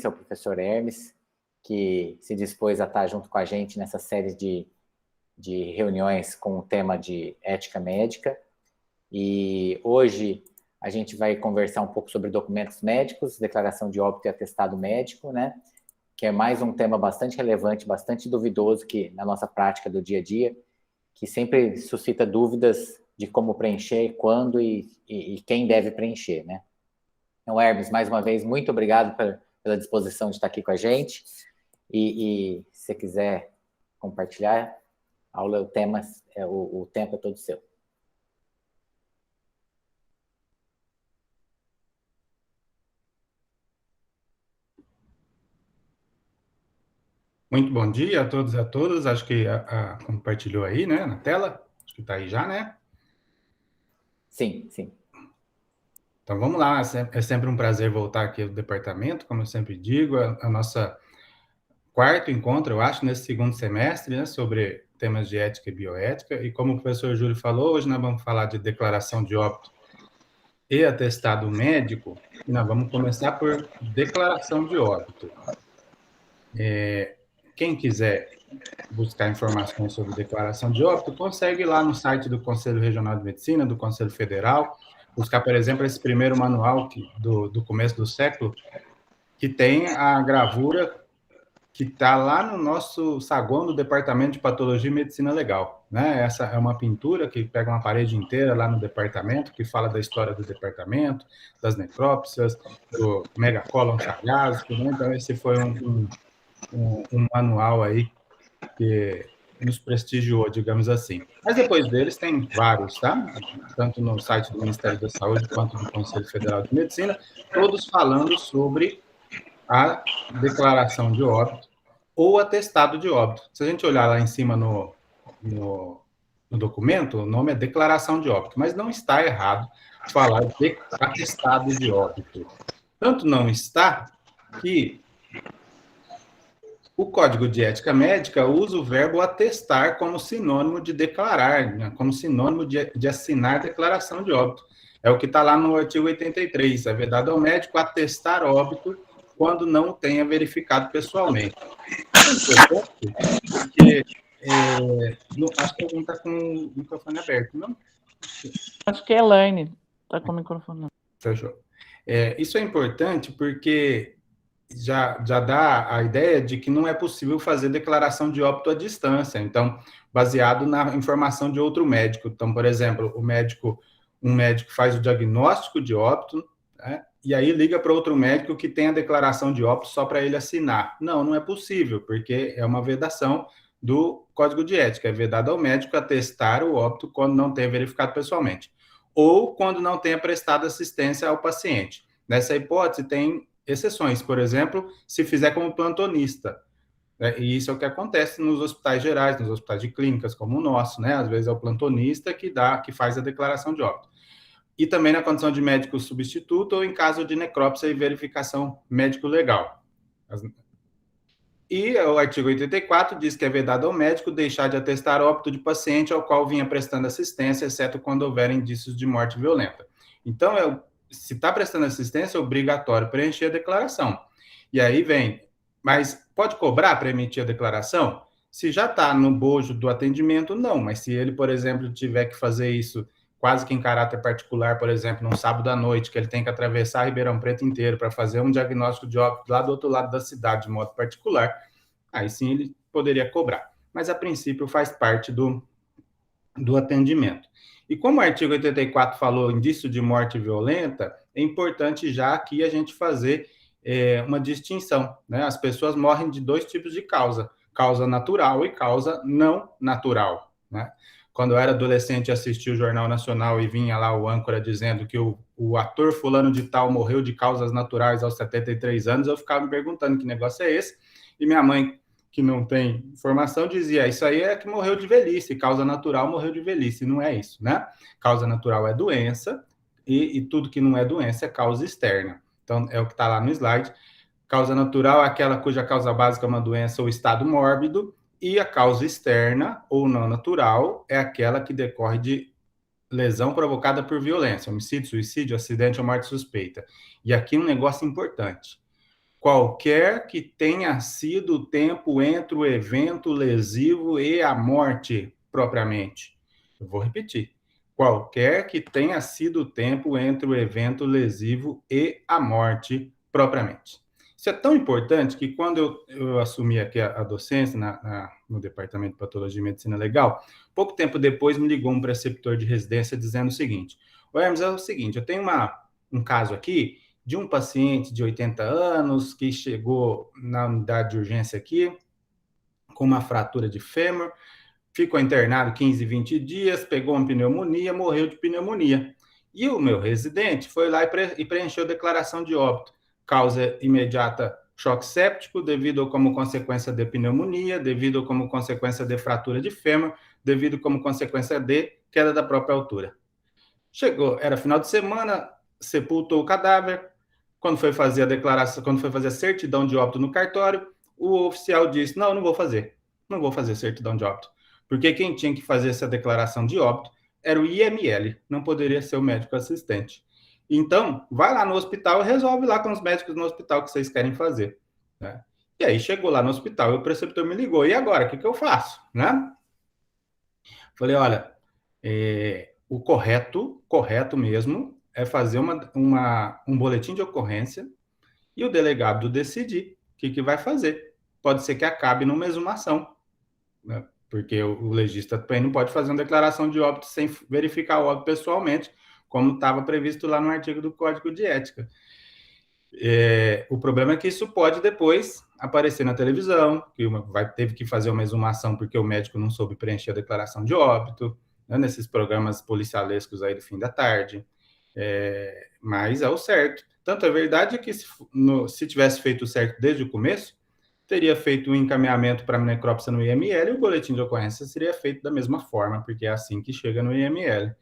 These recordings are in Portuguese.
ao professor Hermes, que se dispôs a estar junto com a gente nessa série de reuniões com o tema de ética médica. E hoje a gente vai conversar um pouco sobre documentos médicos, declaração de óbito e atestado médico, né? Que é mais um tema bastante relevante, bastante duvidoso que na nossa prática do dia a dia, que sempre suscita dúvidas de como preencher, quando e quem deve preencher, né? Então, Hermes, mais uma vez, muito obrigado pela disposição de estar aqui com a gente. E se você quiser compartilhar, aula, o tempo é todo seu. Muito bom dia a todos e a todas. Acho que compartilhou aí, né, na tela. Acho que está aí já, né? Sim, sim. Então, vamos lá. É sempre um prazer voltar aqui ao departamento, como eu sempre digo, a nossa quarto encontro, eu acho, nesse segundo semestre, né, sobre temas de ética e bioética. E como o professor Júlio falou, hoje nós vamos falar de declaração de óbito e atestado médico. E nós vamos começar por declaração de óbito. Quem quiser buscar informações sobre declaração de óbito, consegue ir lá no site do Conselho Regional de Medicina, do Conselho Federal, buscar, por exemplo, esse primeiro manual do começo do século, que tem a gravura que está lá no nosso saguão do Departamento de Patologia e Medicina Legal, né? Essa é uma pintura que pega uma parede inteira lá no departamento, que fala da história do departamento, das necrópsias, do megacolon chariásico, né? Então, esse foi um manual aí que nos prestigiou, digamos assim. Mas depois deles tem vários, tá? Tanto no site do Ministério da Saúde quanto do Conselho Federal de Medicina, todos falando sobre a declaração de óbito ou atestado de óbito. Se a gente olhar lá em cima no documento, o nome é declaração de óbito, mas não está errado falar de atestado de óbito. Tanto não está que o Código de Ética Médica usa o verbo atestar como sinônimo de declarar, né? Como sinônimo de assinar declaração de óbito. É o que está lá no artigo 83. É vedado ao médico atestar óbito quando não o tenha verificado pessoalmente. Porque acho que alguém está com o microfone aberto, não? Acho que é Elaine, está com o microfone. Fechou. Isso é importante porque já dá a ideia de que não é possível fazer declaração de óbito à distância. Então, baseado na informação de outro médico. Então, por exemplo, um médico faz o diagnóstico de óbito, né, e aí liga para outro médico que tem a declaração de óbito só para ele assinar. Não é possível, porque é uma vedação do Código de Ética. É vedado ao médico atestar o óbito quando não tenha verificado pessoalmente, ou quando não tenha prestado assistência ao paciente. Nessa hipótese, tem exceções, por exemplo, se fizer como plantonista, né? E isso é o que acontece nos hospitais gerais, nos hospitais de clínicas como o nosso, né? Às vezes é o plantonista que faz a declaração de óbito. E também na condição de médico substituto ou em caso de necrópsia e verificação médico-legal. E o artigo 84 diz que é vedado ao médico deixar de atestar óbito de paciente ao qual vinha prestando assistência, exceto quando houver indícios de morte violenta. Então, se está prestando assistência, é obrigatório preencher a declaração. E aí vem, mas pode cobrar para emitir a declaração? Se já está no bojo do atendimento, não. Mas se ele, por exemplo, tiver que fazer isso quase que em caráter particular, por exemplo, num sábado à noite, que ele tem que atravessar Ribeirão Preto inteiro para fazer um diagnóstico de óbito lá do outro lado da cidade, de modo particular, aí sim ele poderia cobrar. Mas, a princípio, faz parte do atendimento. E como o artigo 84 falou indício de morte violenta, é importante já aqui a gente fazer uma distinção, né? As pessoas morrem de dois tipos de causa natural e causa não natural, né? Quando eu era adolescente, assisti o Jornal Nacional e vinha lá o âncora dizendo que o ator fulano de tal morreu de causas naturais aos 73 anos, eu ficava me perguntando que negócio é esse, e minha mãe, que não tem informação, dizia, isso aí é que morreu de velhice, causa natural morreu de velhice, não é isso, né? Causa natural é doença, e tudo que não é doença é causa externa. Então, é o que está lá no slide. Causa natural é aquela cuja causa básica é uma doença ou estado mórbido, e a causa externa, ou não natural, é aquela que decorre de lesão provocada por violência, homicídio, suicídio, acidente ou morte suspeita. E aqui um negócio importante. qualquer que tenha sido o tempo entre o evento lesivo e a morte propriamente. Eu vou repetir. Qualquer que tenha sido o tempo entre o evento lesivo e a morte propriamente. Isso é tão importante que quando eu assumi aqui a docência no Departamento de Patologia e Medicina Legal, pouco tempo depois me ligou um preceptor de residência dizendo o seguinte: "Ô Hermes, é o seguinte, eu tenho um caso aqui de um paciente de 80 anos que chegou na unidade de urgência aqui com uma fratura de fêmur, ficou internado 15, 20 dias, pegou uma pneumonia, morreu de pneumonia. E o meu residente foi lá e preencheu a declaração de óbito. Causa imediata choque séptico, devido como consequência de pneumonia, devido como consequência de fratura de fêmur, devido como consequência de queda da própria altura. Chegou, era final de semana, sepultou o cadáver. Quando foi fazer a declaração, quando foi fazer a certidão de óbito no cartório, o oficial disse: não vou fazer certidão de óbito, porque quem tinha que fazer essa declaração de óbito era o IML, não poderia ser o médico assistente. Então, vai lá no hospital e resolve lá com os médicos no hospital o que vocês querem fazer, né? E aí chegou lá no hospital e o preceptor me ligou: e agora, o que eu faço, né? Falei: olha, o correto mesmo é fazer um boletim de ocorrência e o delegado decidir o que vai fazer. Pode ser que acabe numa exumação, né? Porque o legista também não pode fazer uma declaração de óbito sem verificar o óbito pessoalmente, como estava previsto lá no artigo do Código de Ética. O problema é que isso pode depois aparecer na televisão, que teve que fazer uma exumação porque o médico não soube preencher a declaração de óbito, né, nesses programas policialescos aí do fim da tarde. Mas é o certo. Tanto é verdade que se tivesse feito certo desde o começo, teria feito um encaminhamento para necrópsia no IML e o boletim de ocorrência seria feito da mesma forma, porque é assim que chega no IML.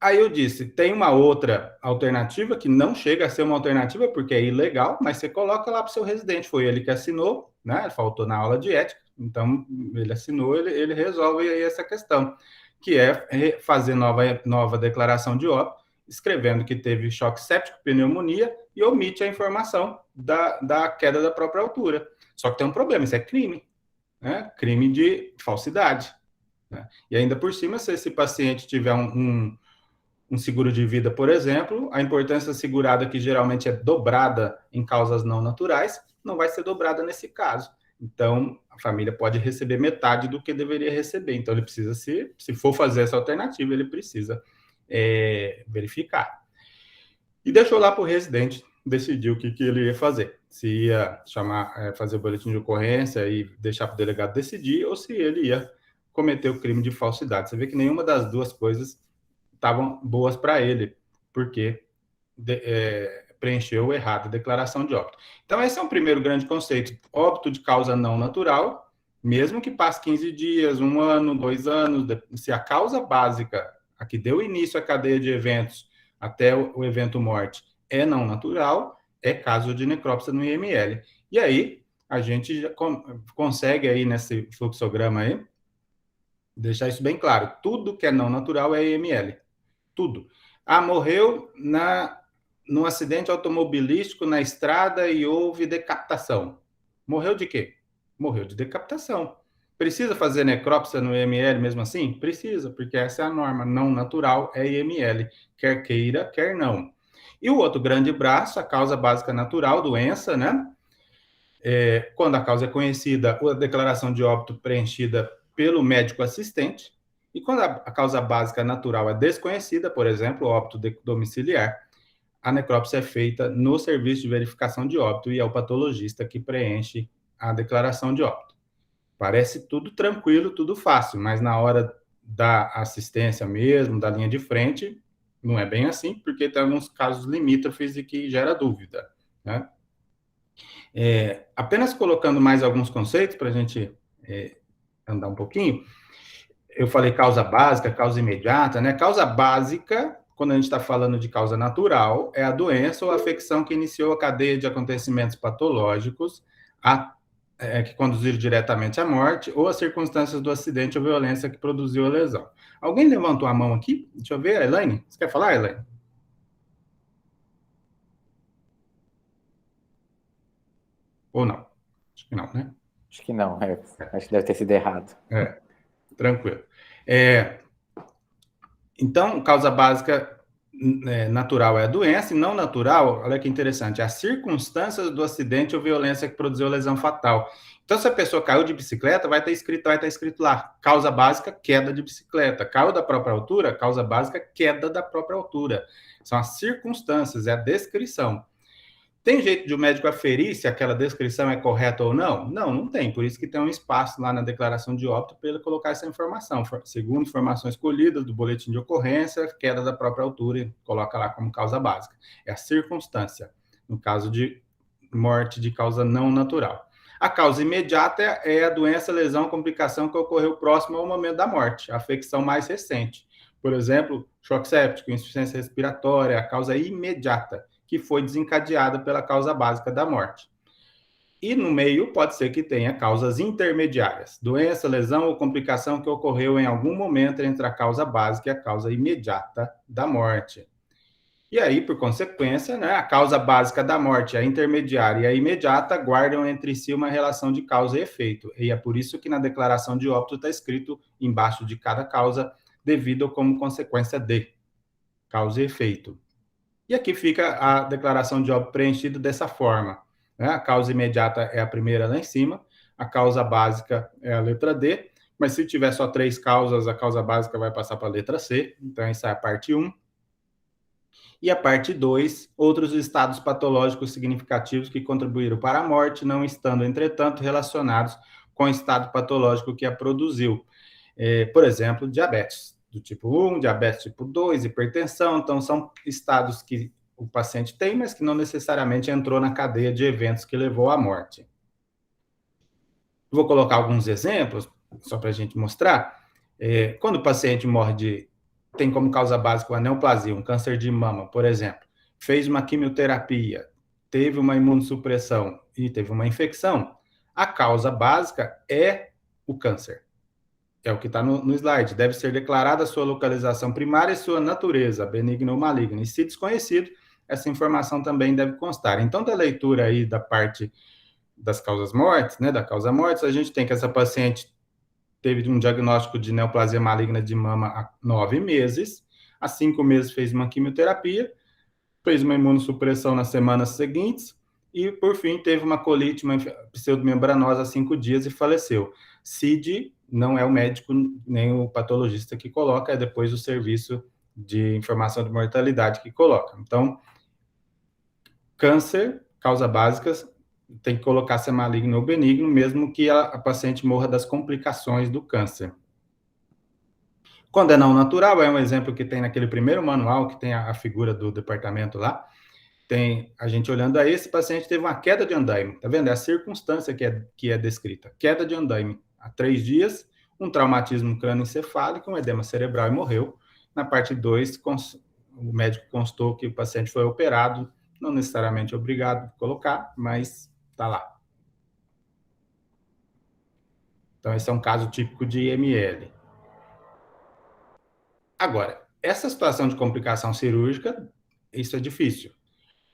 Aí eu disse, tem uma outra alternativa que não chega a ser uma alternativa porque é ilegal, mas você coloca lá para o seu residente, foi ele que assinou, né? Faltou na aula de ética, então ele assinou, ele resolve aí essa questão, que é fazer nova declaração de óbito, escrevendo que teve choque séptico, pneumonia, e omite a informação da queda da própria altura. Só que tem um problema, isso é crime, né? Crime de falsidade, né? E ainda por cima, se esse paciente tiver um seguro de vida, por exemplo, a importância assegurada, que geralmente é dobrada em causas não naturais, não vai ser dobrada nesse caso. Então, a família pode receber metade do que deveria receber. Então, ele precisa, se for fazer essa alternativa, ele precisa verificar. E deixou lá para o residente decidir o que ele ia fazer. Se ia fazer o boletim de ocorrência e deixar para o delegado decidir, ou se ele ia cometer o crime de falsidade. Você vê que nenhuma das duas coisas estavam boas para ele, porque preencheu errado a declaração de óbito. Então, esse é um primeiro grande conceito. Óbito de causa não natural, mesmo que passe 15 dias, 1 ano, 2 anos, se a causa básica, a que deu início à cadeia de eventos até o evento morte, é não natural, é caso de necrópsia no IML. E aí, a gente já consegue aí, nesse fluxograma aí, deixar isso bem claro. Tudo que é não natural é IML. Tudo. Morreu num acidente automobilístico na estrada e houve decapitação. Morreu de quê? Morreu de decapitação. Precisa fazer necrópsia no IML mesmo assim? Precisa, porque essa é a norma. Não natural é IML, quer queira, quer não. E o outro grande braço, a causa básica natural, doença, né? Quando a causa é conhecida, a declaração de óbito preenchida pelo médico assistente. E quando a causa básica natural é desconhecida, por exemplo, óbito domiciliar, a necrópsia é feita no serviço de verificação de óbito e é o patologista que preenche a declaração de óbito. Parece tudo tranquilo, tudo fácil, mas na hora da assistência mesmo, da linha de frente, não é bem assim, porque tem alguns casos limítrofes e que gera dúvida, né? Apenas colocando mais alguns conceitos para a gente andar um pouquinho. Eu falei causa básica, causa imediata, né? Causa básica, quando a gente está falando de causa natural, é a doença ou a afecção que iniciou a cadeia de acontecimentos patológicos que conduziram diretamente à morte, ou as circunstâncias do acidente ou violência que produziu a lesão. Alguém levantou a mão aqui? Deixa eu ver, Elaine. Você quer falar, Elaine? Ou não? Acho que não, né? Acho que não, acho que deve ter sido errado. Tranquilo. Então, causa básica natural é a doença, e não natural, olha que interessante, as circunstâncias do acidente ou violência que produziu lesão fatal. Então, se a pessoa caiu de bicicleta, vai estar escrito lá, causa básica, queda de bicicleta. Caiu da própria altura, causa básica, queda da própria altura. São as circunstâncias, é a descrição. Tem jeito de o médico aferir se aquela descrição é correta ou não? Não, não tem. Por isso que tem um espaço lá na declaração de óbito para ele colocar essa informação. Segundo informações colhidas do boletim de ocorrência, queda da própria altura, e coloca lá como causa básica. É a circunstância, no caso de morte de causa não natural. A causa imediata é a doença, lesão, complicação que ocorreu próximo ao momento da morte, a afecção mais recente. Por exemplo, choque séptico, insuficiência respiratória, a causa imediata, que foi desencadeada pela causa básica da morte. E no meio pode ser que tenha causas intermediárias, doença, lesão ou complicação que ocorreu em algum momento entre a causa básica e a causa imediata da morte. E aí, por consequência, né, a causa básica da morte, a intermediária e a imediata guardam entre si uma relação de causa e efeito. E é por isso que na declaração de óbito está escrito embaixo de cada causa, devido ou como consequência de causa e efeito. E aqui fica a declaração de óbito preenchida dessa forma, né? A causa imediata é a primeira lá em cima, a causa básica é a letra D, mas se tiver só 3 causas, a causa básica vai passar para a letra C, então essa é a parte 1. E a parte 2, outros estados patológicos significativos que contribuíram para a morte, não estando, entretanto, relacionados com o estado patológico que a produziu. Por exemplo, diabetes do tipo 1, diabetes tipo 2, hipertensão. Então, são estados que o paciente tem, mas que não necessariamente entrou na cadeia de eventos que levou à morte. Vou colocar alguns exemplos, só para a gente mostrar. Quando o paciente tem como causa básica uma neoplasia, um câncer de mama, por exemplo, fez uma quimioterapia, teve uma imunossupressão e teve uma infecção, a causa básica é o câncer. É o que está no slide. Deve ser declarada a sua localização primária e sua natureza, benigna ou maligna. E se desconhecido, essa informação também deve constar. Então, da leitura aí da parte das causas mortes, né, da causa mortes, a gente tem que essa paciente teve um diagnóstico de neoplasia maligna de mama há 9 meses, há 5 meses fez uma quimioterapia, fez uma imunossupressão nas semanas seguintes e, por fim, teve uma colite, uma pseudomembranosa há 5 dias e faleceu. CID não é o médico nem o patologista que coloca, é depois o serviço de informação de mortalidade que coloca. Então, câncer, causa básica, tem que colocar se é maligno ou benigno, mesmo que a paciente morra das complicações do câncer. Quando é não natural, é um exemplo que tem naquele primeiro manual, que tem a figura do departamento lá, tem a gente olhando a esse paciente teve uma queda de andaime, tá vendo? É a circunstância que é descrita, queda de andaime. Há 3 dias, um traumatismo crânioencefálico, um edema cerebral e morreu. Na parte 2, o médico constou que o paciente foi operado, não necessariamente obrigado a colocar, mas está lá. Então, esse é um caso típico de IML. Agora, essa situação de complicação cirúrgica, isso é difícil.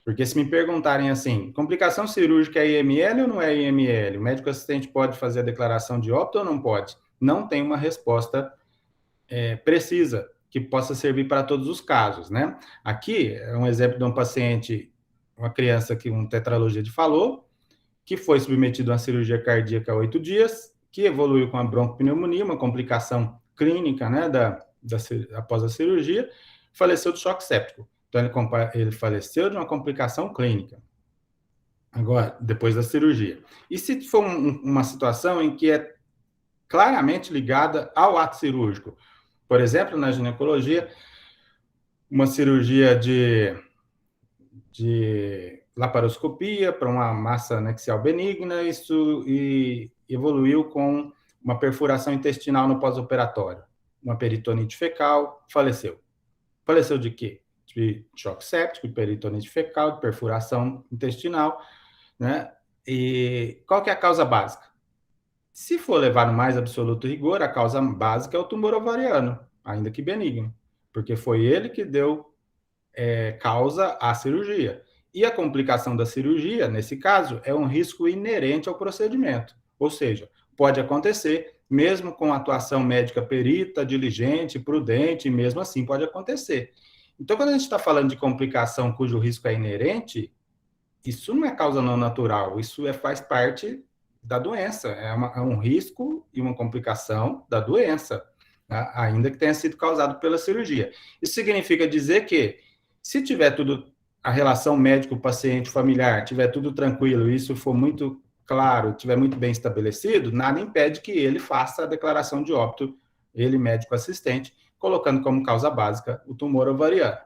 Porque se me perguntarem assim, complicação cirúrgica é IML ou não é IML? O médico assistente pode fazer a declaração de óbito ou não pode? Não tem uma resposta precisa que possa servir para todos os casos, né? Aqui é um exemplo de um paciente, uma criança que um tetralogia de Fallot, que foi submetido a uma cirurgia cardíaca há 8 dias, que evoluiu com a broncopneumonia, uma complicação clínica, né, após a cirurgia, faleceu de choque séptico. Então, ele faleceu de uma complicação clínica, agora, depois da cirurgia. E se for uma situação em que é claramente ligada ao ato cirúrgico, por exemplo, na ginecologia, uma cirurgia de laparoscopia para uma massa anexial benigna, isso evoluiu com uma perfuração intestinal no pós-operatório, uma peritonite fecal, faleceu. Faleceu de quê? De choque séptico, de peritonite fecal, de perfuração intestinal, né? E qual que é a causa básica? Se for levar no mais absoluto rigor, a causa básica é o tumor ovariano, ainda que benigno, porque foi ele que deu causa à cirurgia. E a complicação da cirurgia, nesse caso, é um risco inerente ao procedimento. Ou seja, pode acontecer, mesmo com atuação médica perita, diligente, prudente, mesmo assim pode acontecer. Então, quando a gente está falando de complicação cujo risco é inerente, isso não é causa não natural, isso faz parte da doença, é um risco e uma complicação da doença, tá? Ainda que tenha sido causado pela cirurgia. Isso significa dizer que, se tiver tudo, a relação médico-paciente familiar, tiver tudo tranquilo, isso for muito claro, tiver muito bem estabelecido, nada impede que ele faça a declaração de óbito, ele médico assistente, colocando como causa básica o tumor ovariano.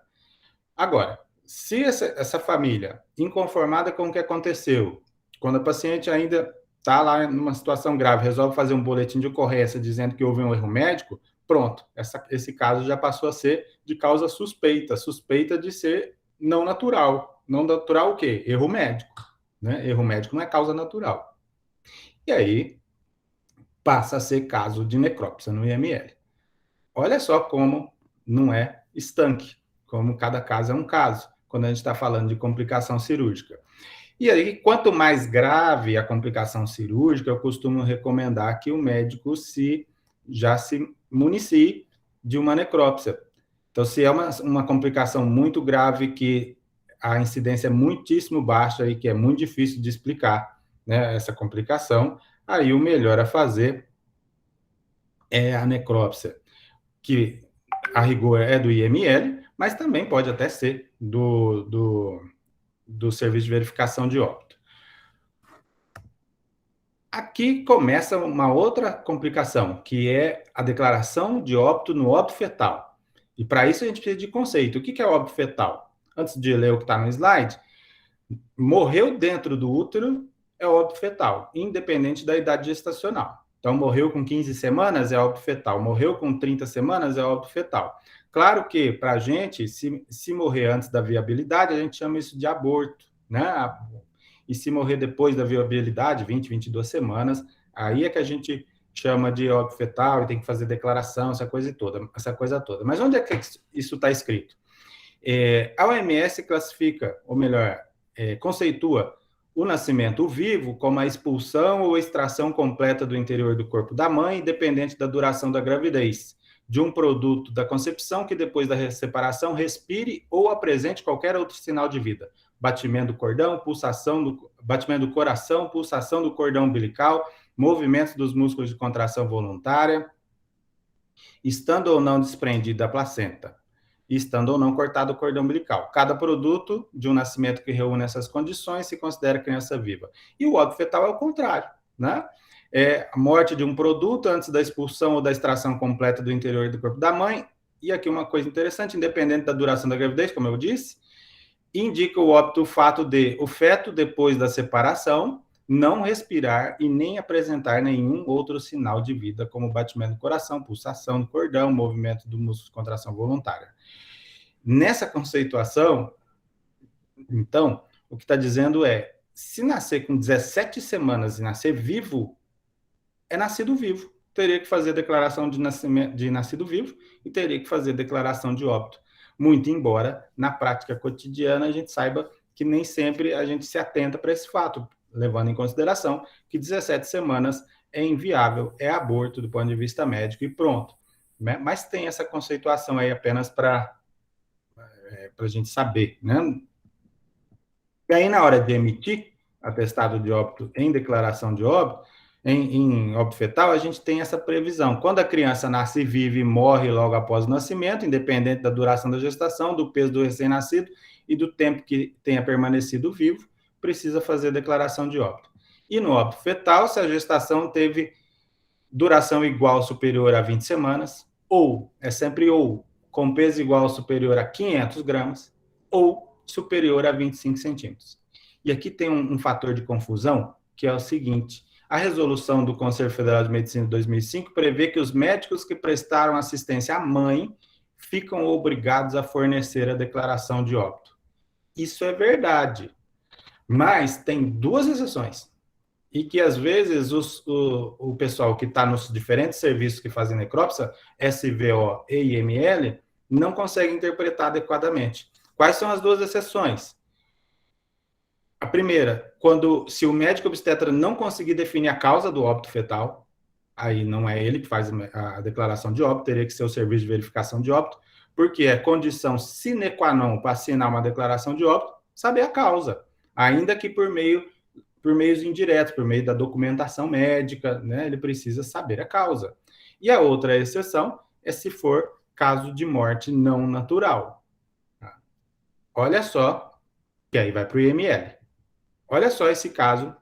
Agora, se essa família, inconformada com o que aconteceu, quando a paciente ainda está lá numa situação grave, resolve fazer um boletim de ocorrência dizendo que houve um erro médico, pronto, esse caso já passou a ser de causa suspeita, suspeita de ser não natural. Não natural o quê? Erro médico, né? Erro médico não é causa natural. E aí, passa a ser caso de necrópsia no IML. Olha só como não é estanque, como cada caso é um caso, quando a gente está falando de complicação cirúrgica. E aí, quanto mais grave a complicação cirúrgica, eu costumo recomendar que o médico já se municie de uma necrópsia. Então, se é uma complicação muito grave, que a incidência é muitíssimo baixa e que é muito difícil de explicar, né, essa complicação, aí o melhor a fazer é a necrópsia, que a rigor é do IML, mas também pode até ser do Serviço de Verificação de Óbito. Aqui começa uma outra complicação, que é a declaração de óbito no óbito fetal. E para isso a gente precisa de conceito. O que é óbito fetal? Antes de ler o que está no slide, morreu dentro do útero é óbito fetal, independente da idade gestacional. Então, morreu com 15 semanas é óbito fetal, morreu com 30 semanas é óbito fetal. Claro que, para a gente, se morrer antes da viabilidade, a gente chama isso de aborto, né? E se morrer depois da viabilidade, 20, 22 semanas, aí é que a gente chama de óbito fetal e tem que fazer declaração, essa coisa toda. Mas onde é que isso está escrito? A OMS classifica, ou melhor, conceitua o nascimento vivo como a expulsão ou extração completa do interior do corpo da mãe, independente da duração da gravidez, de um produto da concepção que depois da separação respire ou apresente qualquer outro sinal de vida. Batimento do cordão, batimento do coração, pulsação do cordão umbilical, movimento dos músculos de contração voluntária, estando ou não desprendida a placenta, estando ou não cortado o cordão umbilical. Cada produto de um nascimento que reúne essas condições se considera criança viva. E o óbito fetal é o contrário, né? É a morte de um produto antes da expulsão ou da extração completa do interior do corpo da mãe. E aqui uma coisa interessante, independente da duração da gravidez, como eu disse, indica o óbito o fato de o feto, depois da separação, não respirar e nem apresentar nenhum outro sinal de vida, como batimento do coração, pulsação do cordão, movimento do músculo de contração voluntária. Nessa conceituação, então, o que está dizendo é, se nascer com 17 semanas e nascer vivo, é nascido vivo. Teria que fazer declaração de nascido vivo e teria que fazer declaração de óbito. Muito embora, na prática cotidiana, a gente saiba que nem sempre a gente se atenta para esse fato, levando em consideração que 17 semanas é inviável, é aborto do ponto de vista médico e pronto. Mas tem essa conceituação aí apenas para a gente saber, né? E aí, na hora de emitir atestado de óbito em declaração de óbito, em óbito fetal, a gente tem essa previsão. Quando a criança nasce viva e morre logo após o nascimento, independente da duração da gestação, do peso do recém-nascido e do tempo que tenha permanecido vivo, precisa fazer declaração de óbito. E no óbito fetal, se a gestação teve duração igual ou superior a 20 semanas, ou, é sempre ou, com peso igual ou superior a 500 gramas, ou superior a 25 centímetros. E aqui tem um fator de confusão, que é o seguinte: a resolução do Conselho Federal de Medicina de 2005 prevê que os médicos que prestaram assistência à mãe ficam obrigados a fornecer a declaração de óbito. Isso é verdade, mas tem duas exceções. E que, às vezes, o pessoal que está nos diferentes serviços que fazem necrópsia, SVO e IML, não consegue interpretar adequadamente. Quais são as duas exceções? A primeira, se o médico obstetra não conseguir definir a causa do óbito fetal, aí não é ele que faz a declaração de óbito, teria que ser o serviço de verificação de óbito, porque é condição sine qua non para assinar uma declaração de óbito, saber a causa, ainda que por meios indiretos, por meio da documentação médica, né, ele precisa saber a causa. E a outra exceção é se for caso de morte não natural. Olha só, que aí vai para o IML. Olha só esse caso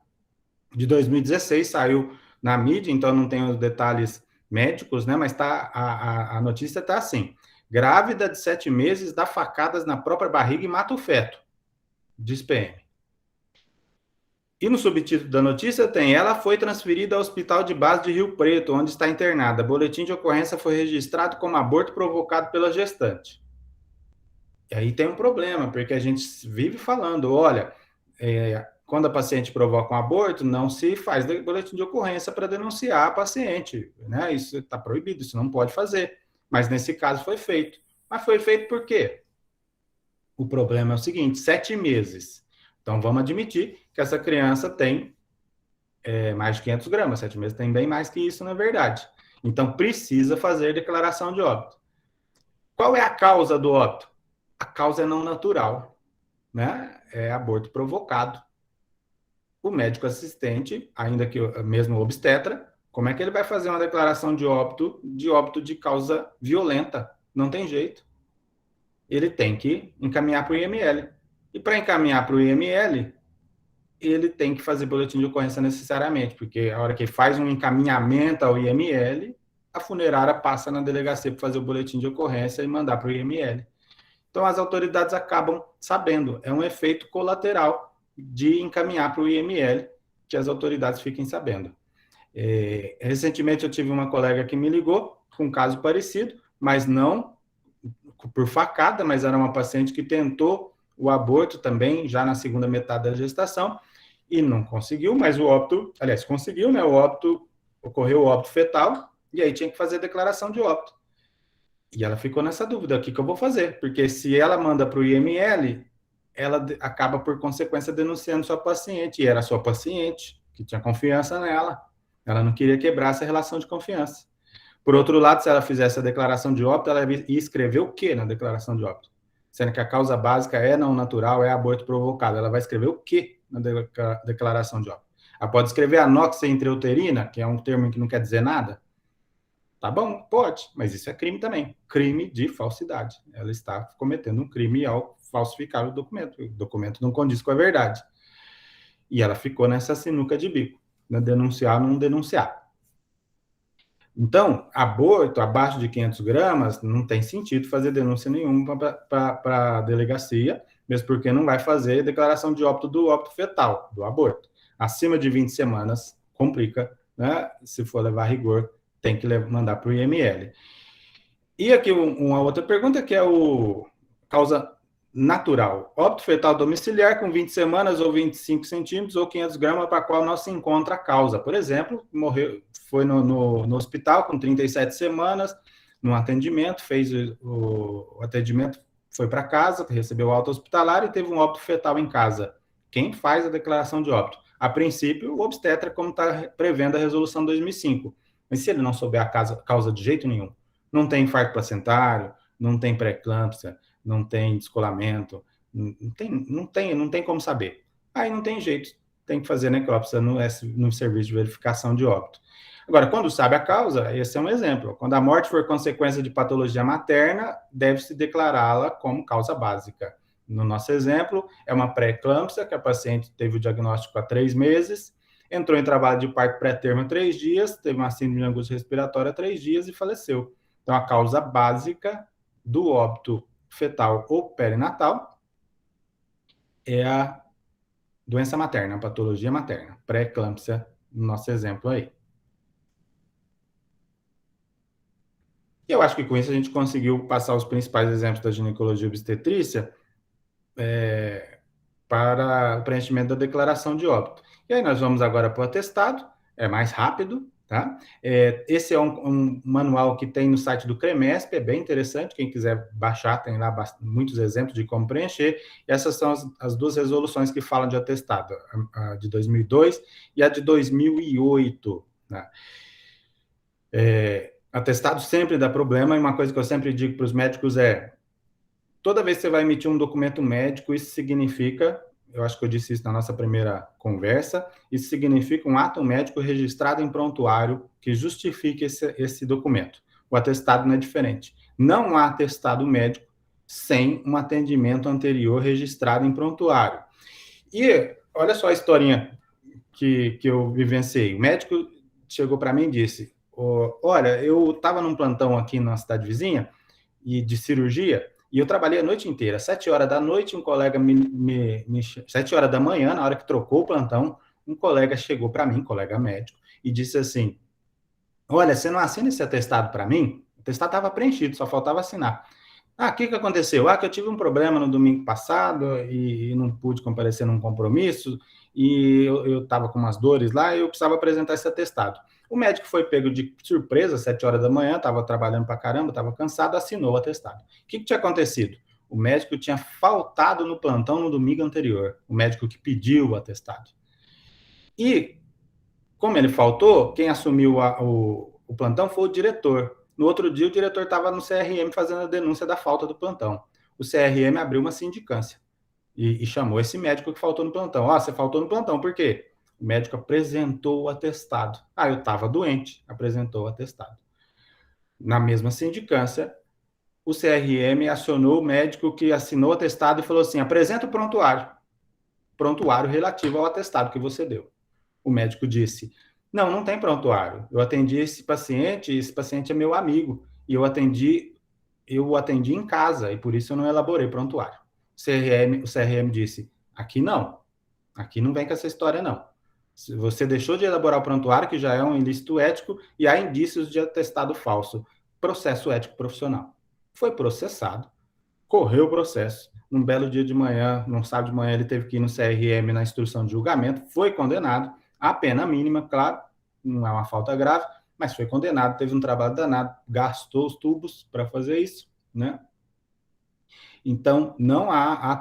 de 2016, saiu na mídia, então não tem os detalhes médicos, né? Mas a notícia está assim: grávida de 7 meses dá facadas na própria barriga e mata o feto, diz PM. E no subtítulo da notícia tem: ela foi transferida ao Hospital de Base de Rio Preto, onde está internada. Boletim de ocorrência foi registrado como aborto provocado pela gestante. E aí tem um problema, porque a gente vive falando, olha, quando a paciente provoca um aborto, não se faz boletim de ocorrência para denunciar a paciente, né? Isso está proibido, isso não pode fazer. Mas nesse caso foi feito. Mas foi feito por quê? O problema é o seguinte: 7 meses. Então vamos admitir que essa criança tem mais de 500 gramas. 7 meses tem bem mais que isso, na verdade. Então precisa fazer declaração de óbito. Qual é a causa do óbito? A causa é não natural, né? É aborto provocado. O médico assistente, ainda que mesmo o obstetra, como é que ele vai fazer uma declaração de óbito de causa violenta? Não tem jeito. Ele tem que encaminhar para o IML. E para encaminhar para o IML, ele tem que fazer boletim de ocorrência necessariamente, porque a hora que faz um encaminhamento ao IML, a funerária passa na delegacia para fazer o boletim de ocorrência e mandar para o IML. Então, as autoridades acabam sabendo. É um efeito colateral de encaminhar para o IML, que as autoridades fiquem sabendo. Recentemente, eu tive uma colega que me ligou com um caso parecido, mas não por facada, mas era uma paciente que tentou o aborto também, já na segunda metade da gestação, e não conseguiu, mas o óbito, aliás, conseguiu, né? Ocorreu o óbito fetal, e aí tinha que fazer declaração de óbito. E ela ficou nessa dúvida: o que eu vou fazer? Porque se ela manda para o IML, ela acaba, por consequência, denunciando sua paciente. E era sua paciente, que tinha confiança nela. Ela não queria quebrar essa relação de confiança. Por outro lado, se ela fizesse a declaração de óbito, ela ia escrever o quê na declaração de óbito? Sendo que a causa básica é não natural, é aborto provocado. Ela vai escrever o quê na declaração de óbito? Ela pode escrever anoxia intrauterina, que é um termo que não quer dizer nada? Tá bom, pode, mas isso é crime também. Crime de falsidade. Ela está cometendo um crime ao falsificar o documento. O documento não condiz com a verdade. E ela ficou nessa sinuca de bico, né? Denunciar ou não denunciar. Então, aborto abaixo de 500 gramas, não tem sentido fazer denúncia nenhuma para a delegacia, mesmo porque não vai fazer declaração de óbito do óbito fetal, do aborto. Acima de 20 semanas, complica, né? Se for levar a rigor, tem que mandar para o IML. E aqui uma outra pergunta, que é o causa natural. Óbito fetal domiciliar com 20 semanas ou 25 centímetros ou 500 gramas, para a qual não se encontra a causa. Por exemplo, foi no hospital com 37 semanas, no atendimento, fez o atendimento, foi para casa, recebeu alta hospitalar e teve um óbito fetal em casa. Quem faz a declaração de óbito? A princípio, o obstetra, como está prevendo a resolução 2005. Mas se ele não souber a causa de jeito nenhum, não tem infarto placentário, não tem pré-eclâmpsia, não tem descolamento, não tem como saber. Aí não tem jeito, tem que fazer necrópsia no serviço de verificação de óbito. Agora, quando sabe a causa, esse é um exemplo. Quando a morte for consequência de patologia materna, deve-se declará-la como causa básica. No nosso exemplo, é uma pré-eclâmpsia, que a paciente teve o diagnóstico há 3 meses, entrou em trabalho de parto pré-termo há 3 dias, teve uma síndrome de angústia respiratória há 3 dias e faleceu. Então, a causa básica do óbito fetal ou perinatal é a doença materna, a patologia materna, pré-eclâmpsia, no nosso exemplo aí. E eu acho que com isso a gente conseguiu passar os principais exemplos da ginecologia e obstetrícia para o preenchimento da declaração de óbito. E aí nós vamos agora para o atestado, é mais rápido, tá? Esse é um manual que tem no site do CREMESP, é bem interessante, quem quiser baixar, tem lá muitos exemplos de como preencher. Essas são as duas resoluções que falam de atestado, a de 2002 e a de 2008, né? Atestado sempre dá problema, e uma coisa que eu sempre digo para os médicos é, toda vez que você vai emitir um documento médico, isso significa, eu acho que eu disse isso na nossa primeira conversa, isso significa um ato médico registrado em prontuário que justifique esse documento. O atestado não é diferente. Não há atestado médico sem um atendimento anterior registrado em prontuário. E olha só a historinha que eu vivenciei. O médico chegou para mim e disse, olha, eu estava num plantão aqui na cidade vizinha, e de cirurgia, e eu trabalhei a noite inteira. 7 horas da noite, um colega 7 horas da manhã, na hora que trocou o plantão, um colega chegou para mim, colega médico, e disse assim, olha, você não assina esse atestado para mim? O atestado estava preenchido, só faltava assinar. O que aconteceu? Que eu tive um problema no domingo passado e não pude comparecer num compromisso e eu estava com umas dores lá e eu precisava apresentar esse atestado. O médico foi pego de surpresa, 7 horas da manhã, estava trabalhando para caramba, estava cansado, assinou o atestado. O que tinha acontecido? O médico tinha faltado no plantão no domingo anterior, o médico que pediu o atestado. E, como ele faltou, quem assumiu o plantão foi o diretor. No outro dia, o diretor estava no CRM fazendo a denúncia da falta do plantão. O CRM abriu uma sindicância e chamou esse médico que faltou no plantão. Você faltou no plantão, por quê? O médico apresentou o atestado. Eu estava doente, apresentou o atestado. Na mesma sindicância, o CRM acionou o médico que assinou o atestado e falou assim, apresenta o prontuário relativo ao atestado que você deu. O médico disse, não tem prontuário. Eu atendi esse paciente é meu amigo, e eu o atendi em casa, e por isso eu não elaborei prontuário. O CRM disse, aqui não vem com essa história não. Você deixou de elaborar o prontuário, que já é um ilícito ético, e há indícios de atestado falso. Processo ético profissional. Foi processado, correu o processo. Num belo dia de manhã, num sábado de manhã, ele teve que ir no CRM na instrução de julgamento, foi condenado, a pena mínima, claro, não é uma falta grave, mas foi condenado, teve um trabalho danado, gastou os tubos para fazer isso, né? Então, não há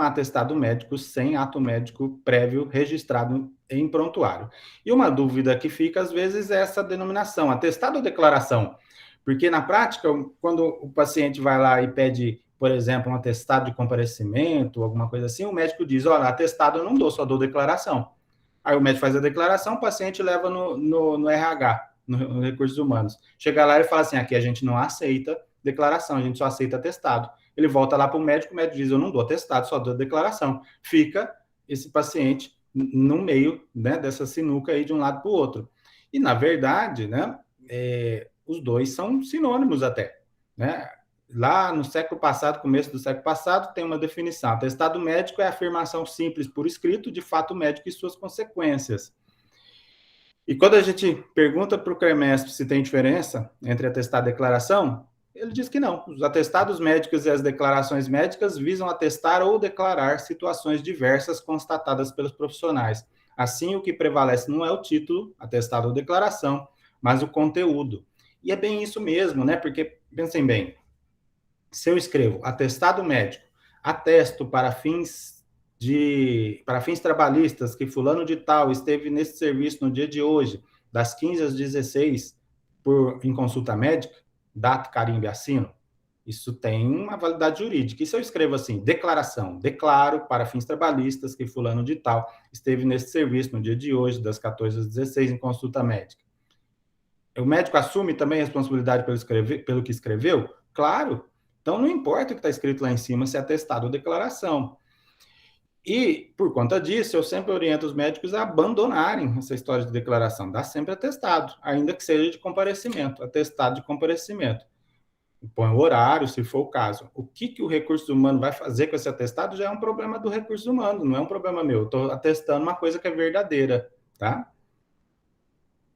atestado médico sem ato médico prévio registrado em prontuário. E uma dúvida que fica, às vezes, é essa denominação, atestado ou declaração? Porque, na prática, quando o paciente vai lá e pede, por exemplo, um atestado de comparecimento, alguma coisa assim, o médico diz, olha, atestado eu não dou, só dou declaração. Aí o médico faz a declaração, o paciente leva no RH, no Recursos Humanos. Chega lá e fala assim, aqui a gente não aceita declaração, a gente só aceita atestado. Ele volta lá para o médico diz, eu não dou atestado, só dou declaração. Fica esse paciente no meio, né, dessa sinuca aí de um lado para o outro. E, na verdade, né, os dois são sinônimos até, né? Lá no século passado, começo do século passado, tem uma definição. Atestado médico é a afirmação simples por escrito de fato médico e suas consequências. E quando a gente pergunta para o CREMESP se tem diferença entre atestado e declaração, ele diz que não. Os atestados médicos e as declarações médicas visam atestar ou declarar situações diversas constatadas pelos profissionais. Assim, o que prevalece não é o título, atestado ou declaração, mas o conteúdo. E é bem isso mesmo, né? Porque, pensem bem, se eu escrevo atestado médico, atesto para fins trabalhistas que fulano de tal esteve nesse serviço no dia de hoje, das 15 às 16, em consulta médica, dato, carimbo e assino, isso tem uma validade jurídica. E se eu escrevo assim, declaração, declaro para fins trabalhistas que fulano de tal esteve nesse serviço no dia de hoje, das 14 às 16, em consulta médica. O médico assume também a responsabilidade pelo que escreveu? Claro. Então, não importa o que está escrito lá em cima, se é atestado ou declaração. E, por conta disso, eu sempre oriento os médicos a abandonarem essa história de declaração. Dá sempre atestado, ainda que seja de comparecimento, atestado de comparecimento. Põe o horário, se for o caso. O que o recurso humano vai fazer com esse atestado já é um problema do recurso humano, não é um problema meu. Estou atestando uma coisa que é verdadeira, tá?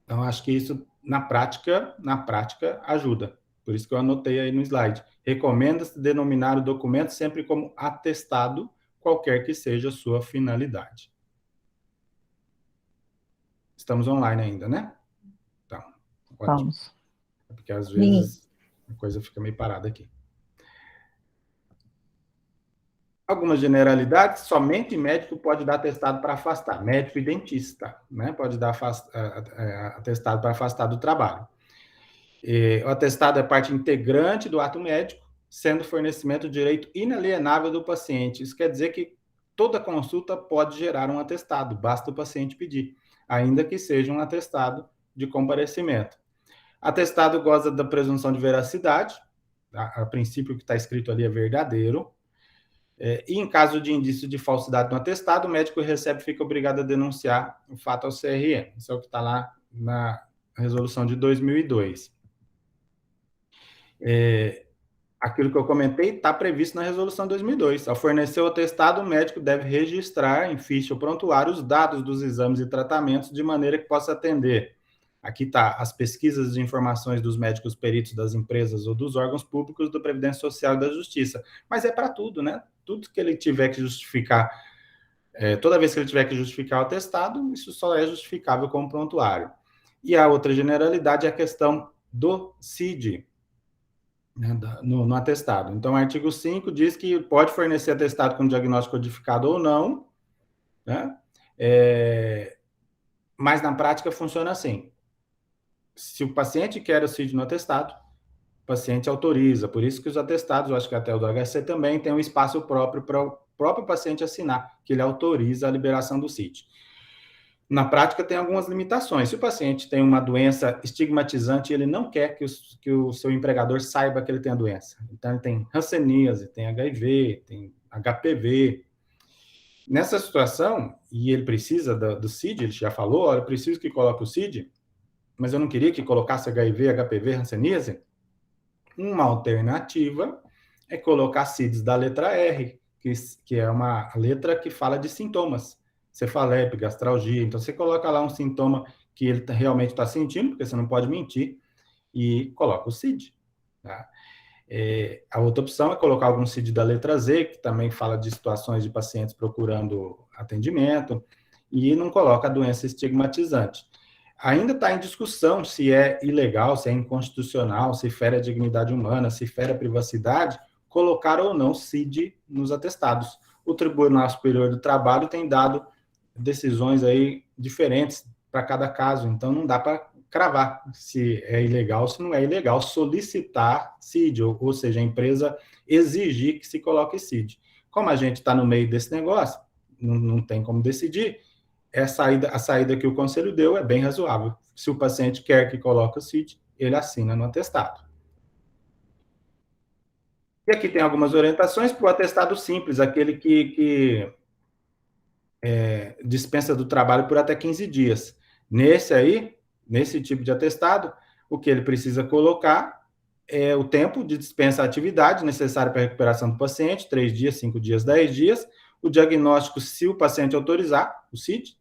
Então, acho que isso, na prática, ajuda. Por isso que eu anotei aí no slide. Recomenda-se denominar o documento sempre como atestado, qualquer que seja a sua finalidade. Estamos online ainda, né? Vamos. Porque às vezes a coisa fica meio parada aqui. Algumas generalidades, somente médico pode dar atestado para afastar, médico e dentista, né? Pode dar atestado para afastar do trabalho. O atestado é parte integrante do ato médico, sendo fornecimento de direito inalienável do paciente. Isso quer dizer que toda consulta pode gerar um atestado, basta o paciente pedir, ainda que seja um atestado de comparecimento. Atestado goza da presunção de veracidade, a princípio o que está escrito ali é verdadeiro, e em caso de indício de falsidade no atestado, o médico recebe e fica obrigado a denunciar o fato ao CRM. Isso é o que está lá na resolução de 2002. Aquilo que eu comentei está previsto na resolução 2002. Ao fornecer o atestado, o médico deve registrar em ficha ou prontuário os dados dos exames e tratamentos de maneira que possa atender. Aqui está as pesquisas de informações dos médicos peritos das empresas ou dos órgãos públicos do Previdência Social e da Justiça. Mas é para tudo, né? Tudo que ele tiver que justificar, toda vez que ele tiver que justificar o atestado, isso só é justificável como prontuário. E a outra generalidade é a questão do CID, né, no atestado. Então, o artigo 5 diz que pode fornecer atestado com diagnóstico codificado ou não, né? Mas na prática funciona assim. Se o paciente quer o CID no atestado, o paciente autoriza. Por isso que os atestados, eu acho que até o do HC também, tem um espaço próprio para o próprio paciente assinar, que ele autoriza a liberação do CID. Na prática, tem algumas limitações. Se o paciente tem uma doença estigmatizante, ele não quer que o seu empregador saiba que ele tem a doença. Então, ele tem hanseníase, tem HIV, tem HPV. Nessa situação, e ele precisa do CID, ele já falou, olha, eu preciso que coloque o CID, mas eu não queria que colocasse HIV, HPV, hanseníase. Uma alternativa é colocar CIDs da letra R, que é uma letra que fala de sintomas. Cefalepe, gastralgia. Então, você coloca lá um sintoma que ele realmente está sentindo, porque você não pode mentir, e coloca o CID. Tá? A outra opção é colocar algum CID da letra Z, que também fala de situações de pacientes procurando atendimento, e não coloca a doença estigmatizante. Ainda está em discussão se é ilegal, se é inconstitucional, se fere a dignidade humana, se fere a privacidade, colocar ou não CID nos atestados. O Tribunal Superior do Trabalho tem dado decisões aí diferentes para cada caso, então não dá para cravar se é ilegal ou se não é ilegal solicitar CID, ou seja, a empresa exigir que se coloque CID. Como a gente está no meio desse negócio, não tem como decidir, a saída que o Conselho deu é bem razoável. Se o paciente quer que coloque o CID, ele assina no atestado. E aqui tem algumas orientações para o atestado simples, aquele que dispensa do trabalho por até 15 dias. Nesse tipo de atestado, o que ele precisa colocar é o tempo de dispensa à atividade necessário para a recuperação do paciente, 3 dias, 5 dias, 10 dias, o diagnóstico, se o paciente autorizar, o CID,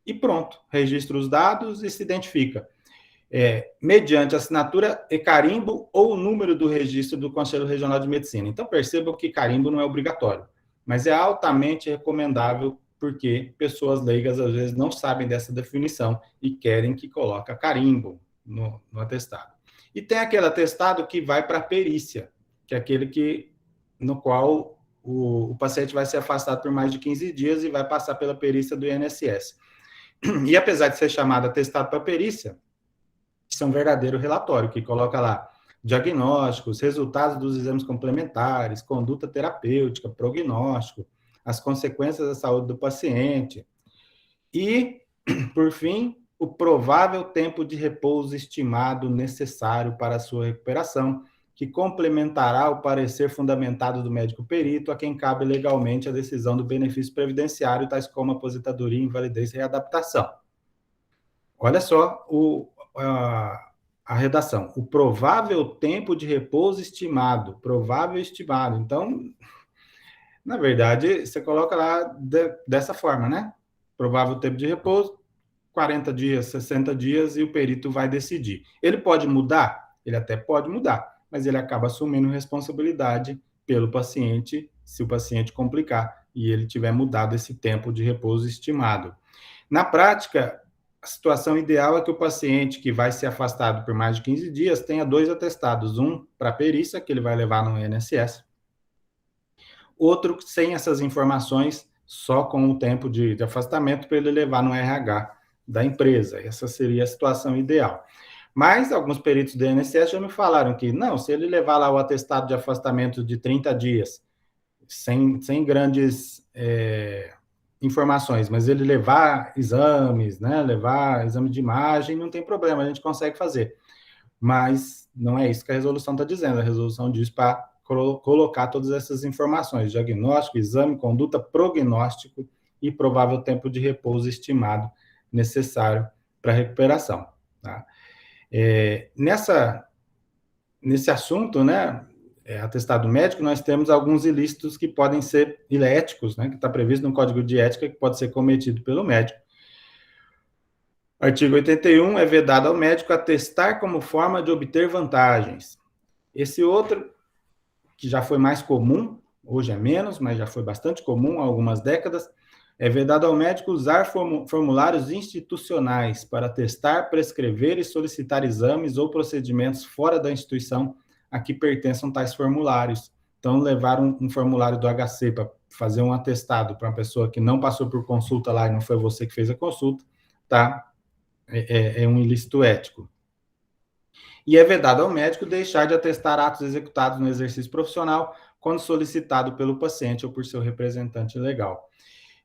e pronto, registra os dados e se identifica. Mediante assinatura e carimbo ou o número do registro do Conselho Regional de Medicina. Então, percebam que carimbo não é obrigatório, mas é altamente recomendável, porque pessoas leigas, às vezes, não sabem dessa definição e querem que coloque carimbo no atestado. E tem aquele atestado que vai para a perícia, que é aquele no qual o paciente vai ser afastado por mais de 15 dias e vai passar pela perícia do INSS. E apesar de ser chamado atestado para perícia, isso é um verdadeiro relatório, que coloca lá diagnósticos, resultados dos exames complementares, conduta terapêutica, prognóstico, as consequências da saúde do paciente. E, por fim, o provável tempo de repouso estimado necessário para a sua recuperação, que complementará o parecer fundamentado do médico perito, a quem cabe legalmente a decisão do benefício previdenciário, tais como aposentadoria, invalidez e readaptação. Olha só a redação. O provável tempo de repouso estimado. Provável estimado. Então, na verdade, você coloca lá dessa forma, né? Provável tempo de repouso, 40 dias, 60 dias, e o perito vai decidir. Ele pode mudar? Ele até pode mudar, mas ele acaba assumindo responsabilidade pelo paciente, se o paciente complicar e ele tiver mudado esse tempo de repouso estimado. Na prática, a situação ideal é que o paciente que vai ser afastado por mais de 15 dias tenha 2 atestados, um para perícia, que ele vai levar no INSS, outro sem essas informações, só com o tempo de afastamento, para ele levar no RH da empresa. Essa seria a situação ideal. Mas alguns peritos do INSS já me falaram que, não, se ele levar lá o atestado de afastamento de 30 dias, sem grandes informações, mas ele levar exames, né, levar exame de imagem, não tem problema, a gente consegue fazer. Mas não é isso que a resolução está dizendo. A resolução diz para colocar todas essas informações: diagnóstico, exame, conduta, prognóstico e provável tempo de repouso estimado necessário para a recuperação. Tá? Nesse assunto, né, atestado médico, nós temos alguns ilícitos que podem ser iléticos, né, que está previsto no Código de Ética, que pode ser cometido pelo médico. Artigo 81, é vedado ao médico atestar como forma de obter vantagens. Esse outro, que já foi mais comum, hoje é menos, mas já foi bastante comum há algumas décadas, é vedado ao médico usar formulários institucionais para testar, prescrever e solicitar exames ou procedimentos fora da instituição a que pertençam tais formulários. Então, levar um formulário do HC para fazer um atestado para uma pessoa que não passou por consulta lá e não foi você que fez a consulta, tá? É um ilícito ético. E é vedado ao médico deixar de atestar atos executados no exercício profissional quando solicitado pelo paciente ou por seu representante legal.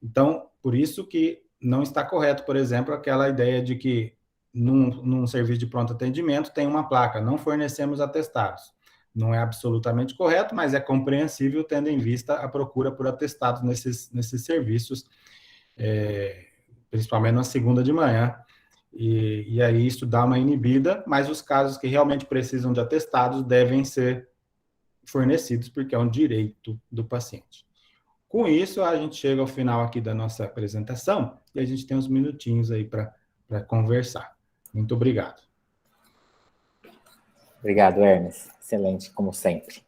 Então, por isso que não está correto, por exemplo, aquela ideia de que num serviço de pronto atendimento tem uma placa, não fornecemos atestados. Não é absolutamente correto, mas é compreensível tendo em vista a procura por atestados nesses serviços, principalmente na segunda de manhã. E aí isso dá uma inibida, mas os casos que realmente precisam de atestados devem ser fornecidos, porque é um direito do paciente. Com isso, a gente chega ao final aqui da nossa apresentação e a gente tem uns minutinhos aí para conversar. Muito obrigado. Obrigado, Hermes. Excelente, como sempre.